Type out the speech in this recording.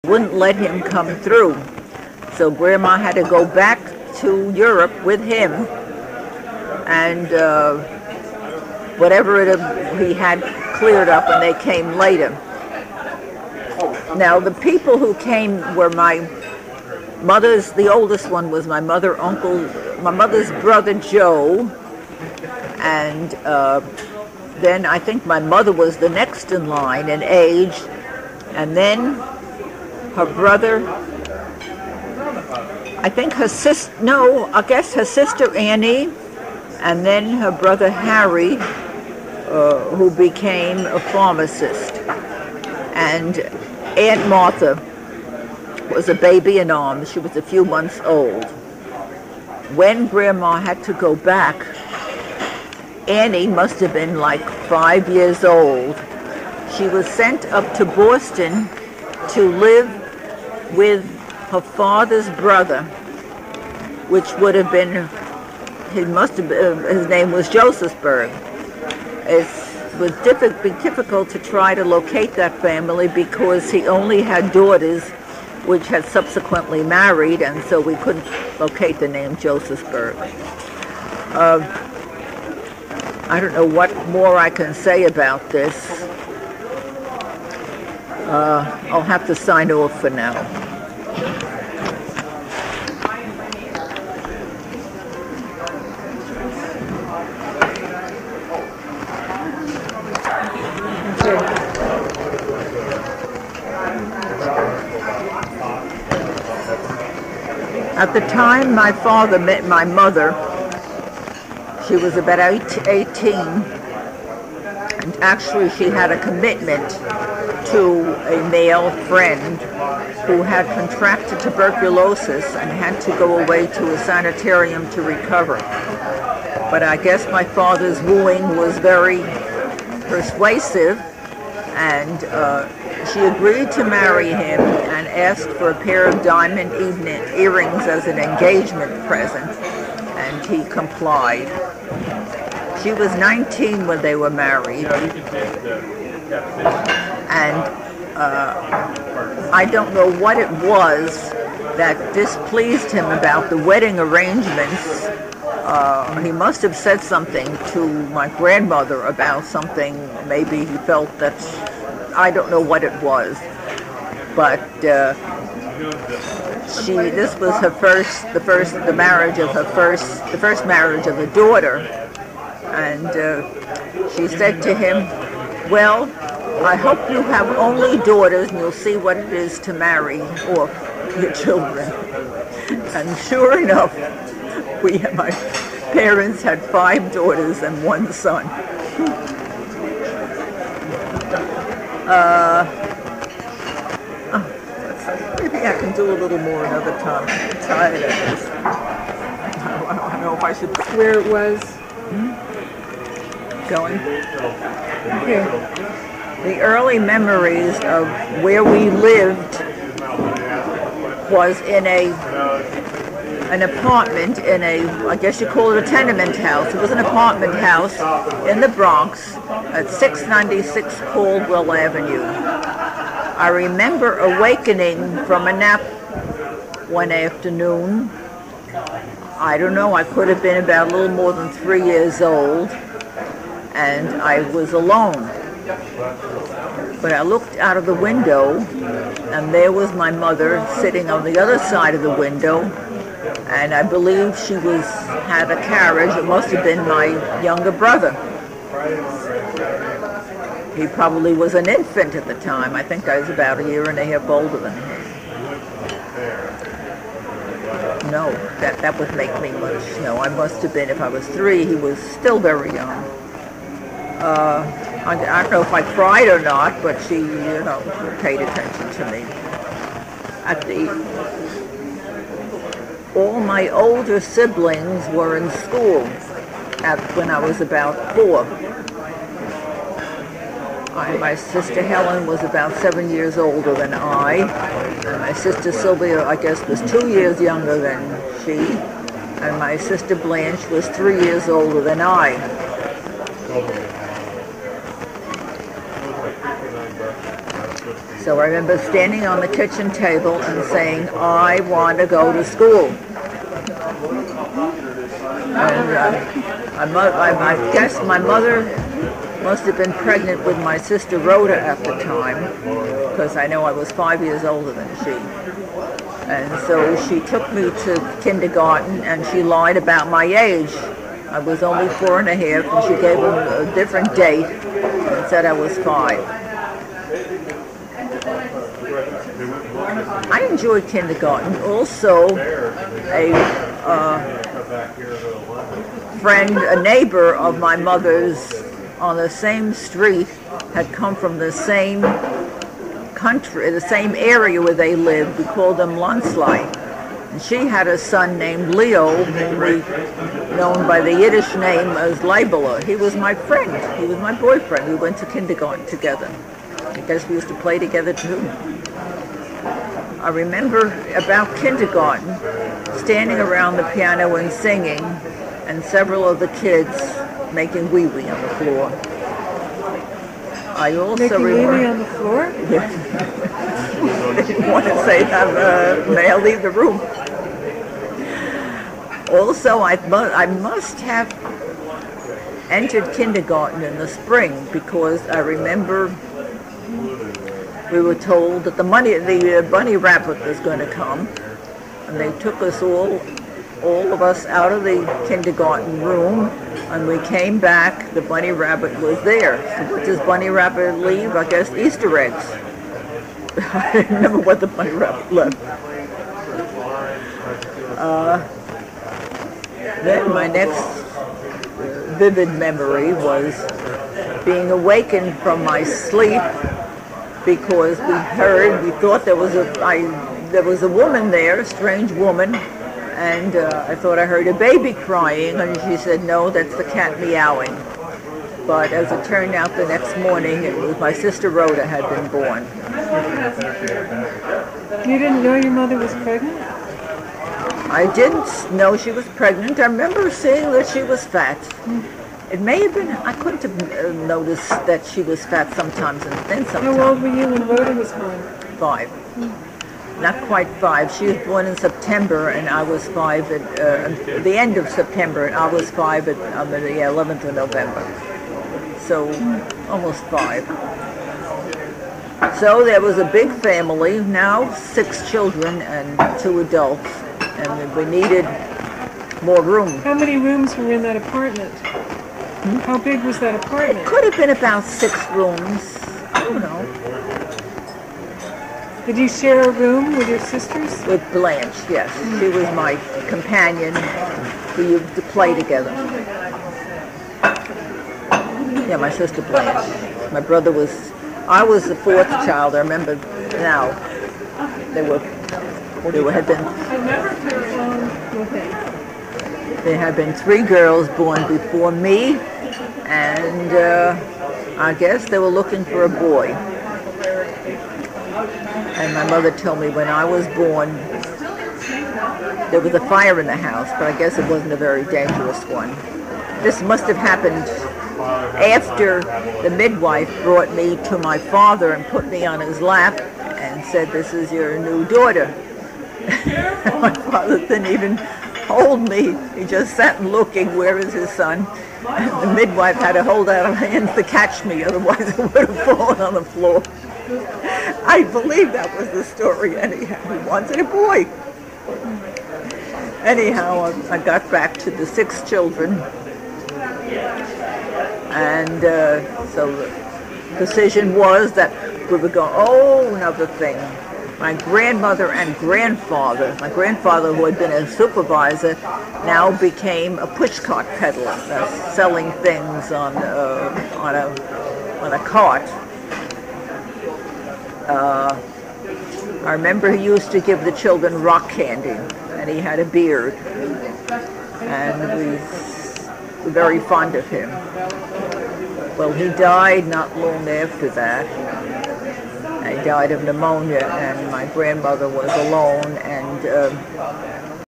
wouldn't let him come through. So Grandma had to go back to Europe with him, and whatever he had cleared up, and they came later. Now, the people who came were my mother's, the oldest one was my mother's brother Joe, and then I think my mother was the next in line in age, and then her brother, I think her sister, no, I guess her sister Annie, and then her brother Harry, who became a pharmacist. And Aunt Martha was a baby in arms. She was a few months old. When Grandma had to go back, Annie must have been like 5 years old. She was sent up to Boston to live with her father's brother, which would have been, his name was Josephsburg. It was difficult to try to locate that family because he only had daughters which had subsequently married, and so we couldn't locate the name Josephsburg. I don't know what more I can say about this. I'll have to sign off for now. At the time my father met my mother, she was about 18, and actually she had a commitment to a male friend who had contracted tuberculosis and had to go away to a sanitarium to recover. But I guess my father's wooing was very persuasive, and she agreed to marry him and asked for a pair of diamond earrings as an engagement present, and he complied. She was 19 when they were married, and I don't know what it was that displeased him about the wedding arrangements. He must have said something to my grandmother about something. Maybe he felt that, I don't know what it was, but this was the first marriage of a daughter, and she said to him, "Well, I hope you have only daughters, and you'll see what it is to marry off your children." And sure enough, my parents had 5 daughters and 1 son. Maybe I can do a little more another time. I'm tired of this. I don't know if I should. Where it was? Going. Okay. The early memories of where we lived was in an apartment in I guess you call it a tenement house. It was an apartment house in the Bronx at 696 Caldwell Avenue. I remember awakening from a nap one afternoon. I don't know, I could have been about a little more than 3 years old, and I was alone. But I looked out of the window, and there was my mother sitting on the other side of the window, and I believe she had a carriage. It must have been my younger brother. He probably was an infant at the time. I think I was about 1.5 years older than him. No, that would make me much. No, I must have been, if I was 3, he was still very young. I don't know if I cried or not, but she, paid attention to me. All my older siblings were in school when I was about 4. My sister Helen was about 7 years older than I, and my sister Sylvia, I guess, was 2 years younger than she, and my sister Blanche was 3 years older than I. So I remember standing on the kitchen table and saying, I want to go to school. And I guess my mother must have been pregnant with my sister Rhoda at the time, because I know I was 5 years older than she. And so she took me to kindergarten, and she lied about my age. I was only 4 and a half, and she gave them a different date and said I was 5. I enjoyed kindergarten. Also, a neighbor of my mother's on the same street had come from the same country, the same area where they lived. We called them Landsley. And she had a son named Leo, known by the Yiddish name as Leibele. He was my friend. He was my boyfriend. We went to kindergarten together. I guess we used to play together too. I remember about kindergarten, standing around the piano and singing, and several of the kids making wee-wee on the floor. I also remember... Wee-wee on the floor? They didn't want to say that, may I leave the room? Also, I must have entered kindergarten in the spring, because I remember we were told that the bunny rabbit was going to come, and they took us all of us out of the kindergarten room, and we came back, the bunny rabbit was there. So what does bunny rabbit leave? I guess Easter eggs. I don't remember what the bunny rabbit left. Then my next vivid memory was being awakened from my sleep, because we thought there was a woman there, a strange woman, and I thought I heard a baby crying, and she said, no, that's the cat meowing. But as it turned out, the next morning, it was my sister Rhoda had been born. You didn't know your mother was pregnant? I didn't know she was pregnant. I remember seeing that she was fat. It may have been, I couldn't have noticed that she was fat sometimes and thin sometimes. How old were you when Rhoda was born? 5. Not quite 5. She was born in September, and I was 5 at the end of September, and I was 5 on the 11th of November. So, almost 5. So there was a big family, now 6 children and 2 adults, and we needed more room. How many rooms were in that apartment? How big was that apartment? It could have been about 6 rooms. I don't know. Did you share a room with your sisters? With Blanche, yes. She was my companion. We used to play together. Yeah, my sister Blanche. My brother was... I was the 4th child. I remember now. There had been 3 girls born before me, and I guess they were looking for a boy. And my mother told me when I was born, there was a fire in the house, but I guess it wasn't a very dangerous one. This must have happened after the midwife brought me to my father and put me on his lap and said, this is your new daughter. My father didn't even hold me. He just sat and looking, where is his son? And the midwife had to hold out her hands to catch me, otherwise it would have fallen on the floor. I believe that was the story anyhow. He wanted a boy. Anyhow, I got back to the 6 children. And so the decision was that we were going, oh, another thing. My grandmother and grandfather, my grandfather who had been a supervisor, now became a pushcart peddler, selling things on a cart. I remember he used to give the children rock candy, and he had a beard, and we were very fond of him. Well, he died not long after that. He died of pneumonia, and my grandmother was alone, and